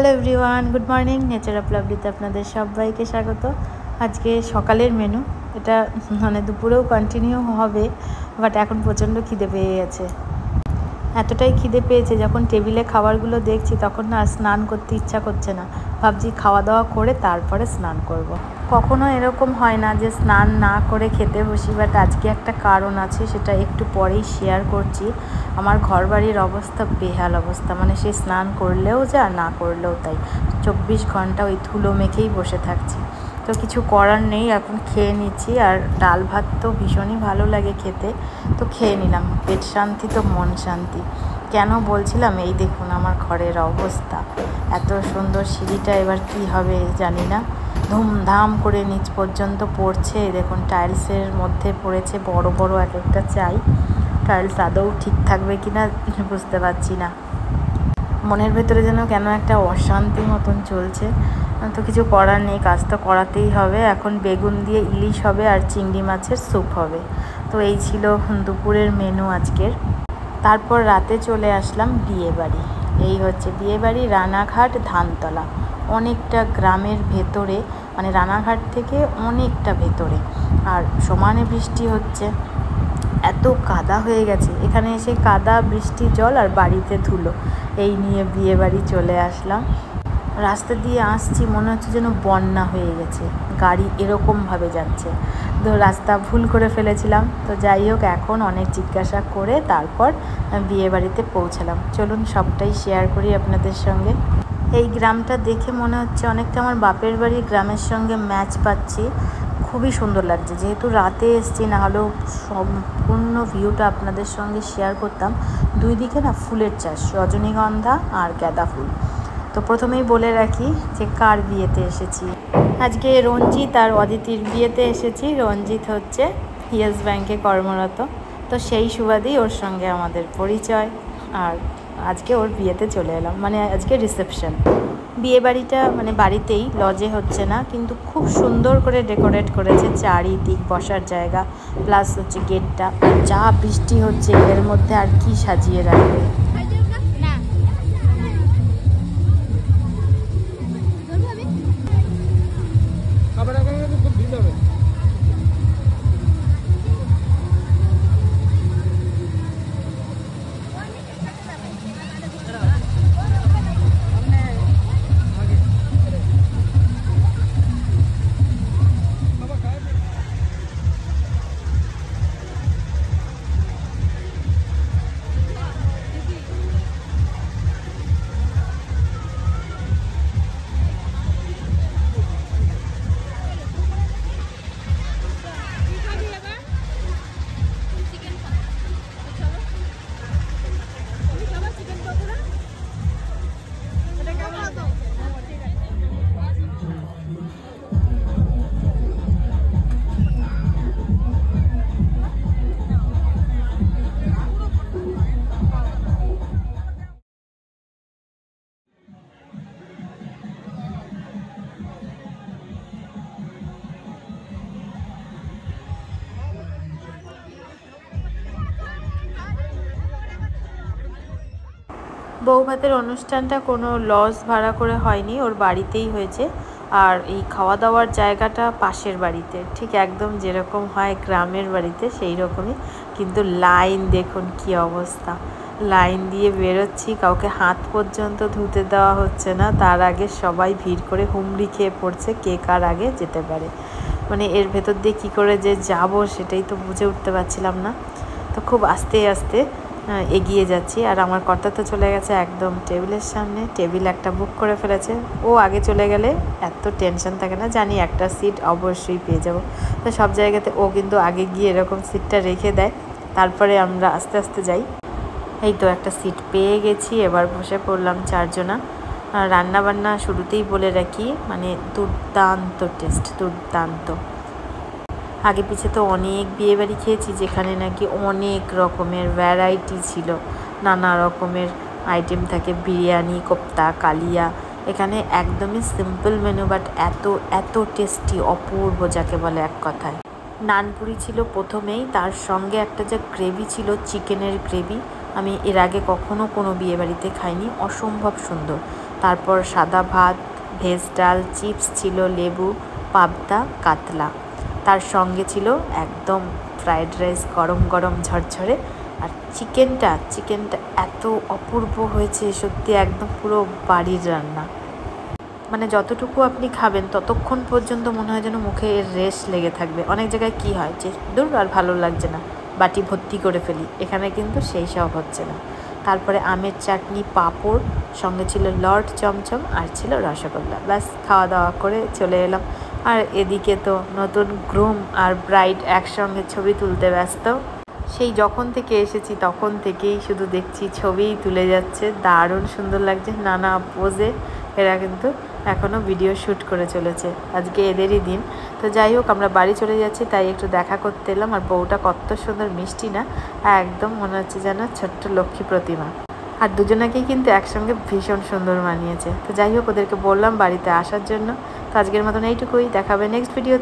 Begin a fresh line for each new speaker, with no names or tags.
Hello everyone, good morning. Nature of লাভলিতে আপনাদের সবাইকে স্বাগত। আজকে সকালের মেনু এটা মানে দুপুরেও কন্টিনিউ হবে, বাট এখন প্রচণ্ড খিদে পেয়ে গেছে। এতটাই খিদে পেয়েছে, যখন টেবিলে খাবারগুলো দেখছি তখন না স্নান করতে ইচ্ছা করছে না। ভাবছি খাওয়া দাওয়া করে তারপরে স্নান করব। কখনো এরকম হয় না যে স্নান না করে খেতে বসি, বাট আজকে একটা কারণ আছে, সেটা একটু পরেই শেয়ার করছি। আমার ঘরবাড়ির অবস্থা বেহাল অবস্থা, মানে সে স্নান করলেও যা না করলেও তাই, 24 ঘন্টা ওই ধুলো মেখেই বসে থাকছি। তো কিছু করার নেই, এখন খেয়ে নিচ্ছি। আর ডাল ভাত তো ভীষণই ভালো লাগে খেতে, তো খেয়ে নিলাম। পেট শান্তি তো মন শান্তি। কেন বলছিলাম, এই দেখুন আমার ঘরের অবস্থা। এত সুন্দর সিঁড়িটা এবার কি হবে জানি না, ধুমধাম করে নিচ পর্যন্ত পড়ছে। দেখুন টাইলসের মধ্যে পড়েছে বড় বড় এক একটা চাই। টাইলস আদৌ ঠিক থাকবে কিনা বুঝতে পারছি না। মনের ভেতরে যেন কেন একটা অশান্তি মতন চলছে। তো কিছু করার নেই, কাজ তো করাতেই হবে। এখন বেগুন দিয়ে ইলিশ হবে আর চিংড়ি মাছের স্যুপ হবে। তো এই ছিল দুপুরের মেনু আজকের। তারপর রাতে চলে আসলাম বিয়েবাড়ি। এই হচ্ছে বিয়েবাড়ি, রানাঘাট ধানতলা, অনেকটা গ্রামের ভেতরে, মানে রানাঘাট থেকে অনেকটা ভেতরে। আর সমানে বৃষ্টি হচ্ছে, এত কাদা হয়ে গেছে এখানে এসে, কাদা, বৃষ্টি, জল আর বাড়িতে ধুলো, এই নিয়ে বিয়ে বাড়ি চলে আসলাম। রাস্তা দিয়ে আসছি, মনে হচ্ছে যেন বন্যা হয়ে গেছে, গাড়ি এরকমভাবে যাচ্ছে। তো রাস্তা ভুল করে ফেলেছিলাম। তো যাই হোক, এখন অনেক জিজ্ঞাসা করে তারপর বিয়ে বাড়িতে পৌঁছালাম। চলুন সবটাই শেয়ার করি আপনাদের সঙ্গে। এই গ্রামটা দেখে মনে হচ্ছে অনেকটা আমার বাপের বাড়ির গ্রামের সঙ্গে ম্যাচ পাচ্ছি। খুবই সুন্দর লাগছে, যেহেতু রাতে এসছি, না হলেও সম্পূর্ণ ভিউটা আপনাদের সঙ্গে শেয়ার করতাম। দুই দিকে না ফুলের চাষ, রজনীগন্ধা আর গাঁদা ফুল। তো প্রথমেই বলে রাখি যে কার বিয়েতে এসেছি। আজকে রঞ্জিত আর অদিতির বিয়েতে এসেছি। রঞ্জিত হচ্ছে ইয়েস ব্যাংকে কর্মরত, তো সেই সুবাদেই ওর সঙ্গে আমাদের পরিচয়। আর আজকে ওর বিয়েতে চলে এলাম, মানে আজকে রিসেপশন। বিয়ে বাড়িটা মানে বাড়িতেই, লজে হচ্ছে না, কিন্তু খুব সুন্দর করে ডেকোরেট করেছে চারিদিক, বসার জায়গা, প্লাস হচ্ছে গেটটা। যা বৃষ্টি হচ্ছে এর মধ্যে আর কি সাজিয়ে রাখবে। বৌভাতের অনুষ্ঠানটা কোনো লজ ভাড়া করে হয়নি, ওর বাড়িতেই হয়েছে। আর এই খাওয়া দাওয়ার জায়গাটা পাশের বাড়িতে, ঠিক একদম যেরকম হয় গ্রামের বাড়িতে সেই রকমই। কিন্তু লাইন দেখুন কি অবস্থা, লাইন দিয়ে বেরোচ্ছি, কাউকে হাত পর্যন্ত ধুতে দেওয়া হচ্ছে না। তার আগে সবাই ভিড় করে হুমড়ি খেয়ে পড়ছে কে কার আগে যেতে পারে। মানে এর ভেতর দিয়ে কী করে যে যাব সেটাই তো বুঝে উঠতে পারছিলাম না। তো খুব আস্তে আস্তে এগিয়ে যাচ্ছি। আর আমার কর্তা তো চলে গেছে একদম টেবিলের সামনে, টেবিল একটা বুক করে ফেলেছে। ও আগে চলে গেলে এত টেনশন থাকে না, জানি একটা সিট অবশ্যই পেয়ে যাব। তো সব জায়গাতে ও কিন্তু আগে গিয়ে এরকম সিটটা রেখে দেয়, তারপরে আমরা আস্তে আস্তে যাই। এই তো একটা সিট পেয়ে গেছি, এবার বসে পড়লাম চারজনা। রান্নাবান্না শুরুতেই বলে রাখি, মানে দুর্দান্ত টেস্ট, দুর্দান্ত। আগে পিছে তো অনেক বিয়েবাড়ি খেয়েছি যেখানে নাকি অনেক রকমের ভ্যারাইটি ছিল, নানা রকমের আইটেম থাকে, বিরিয়ানি, কোপ্তা, কালিয়া। এখানে একদমই সিম্পল মেনু, বাট এত এত টেস্টি, অপূর্ব যাকে বলে এক কথায়। নানপুরি ছিল প্রথমেই, তার সঙ্গে একটা যে গ্রেভি ছিল, চিকেনের গ্রেভি, আমি এর আগে কখনো কোনো বিয়েবাড়িতে খাইনি, অসম্ভব সুন্দর। তারপর সাদা ভাত, ভেজ ডাল, চিপস ছিল, লেবু, পাবদা, কাতলা। তার সঙ্গে ছিল একদম ফ্রাইড রাইস, গরম গরম ঝরঝরে। আর চিকেনটা এত অপূর্ব হয়েছে, সত্যি একদম পুরো বাড়ির রান্না। মানে যতটুকু আপনি খাবেন ততক্ষণ পর্যন্ত মনে হয় যেন মুখে এর রেশ লেগে থাকবে। অনেক জায়গায় কি হয় যে দূর আর ভালো লাগছে না, বাটি ভর্তি করে ফেলি, এখানে কিন্তু সেই সব হচ্ছে না। তারপরে আমের চাটনি, পাঁপড়, সঙ্গে ছিল লর্ড চমচম আর ছিল রসগোল্লা। ব্যাস খাওয়া দাওয়া করে চলে এলাম। আর এদিকে তো নতুন গ্রুম আর ব্রাইড একসঙ্গে ছবি তুলতে ব্যস্ত। সেই যখন থেকে এসেছি তখন থেকেই শুধু দেখছি ছবিই তুলে যাচ্ছে, দারুণ সুন্দর লাগছে নানা পোজে। এরা কিন্তু এখনও ভিডিও শ্যুট করে চলেছে, আজকে এদেরই দিন। তো যাই হোক, আমরা বাড়ি চলে যাচ্ছি, তাই একটু দেখা করতে এলাম। আর বউটা কত সুন্দর মিষ্টি না, একদম মনে হচ্ছে যেন ছোট্ট লক্ষ্মী প্রতিমা। আর দুজনাকেই কিন্তু একসঙ্গে ভীষণ সুন্দর মানিয়েছে। তো যাই হোক, ওদেরকে বললাম বাড়িতে আসার জন্য। তো আজকের মতন এইটুকুই, দেখাবে নেক্সট ভিডিও।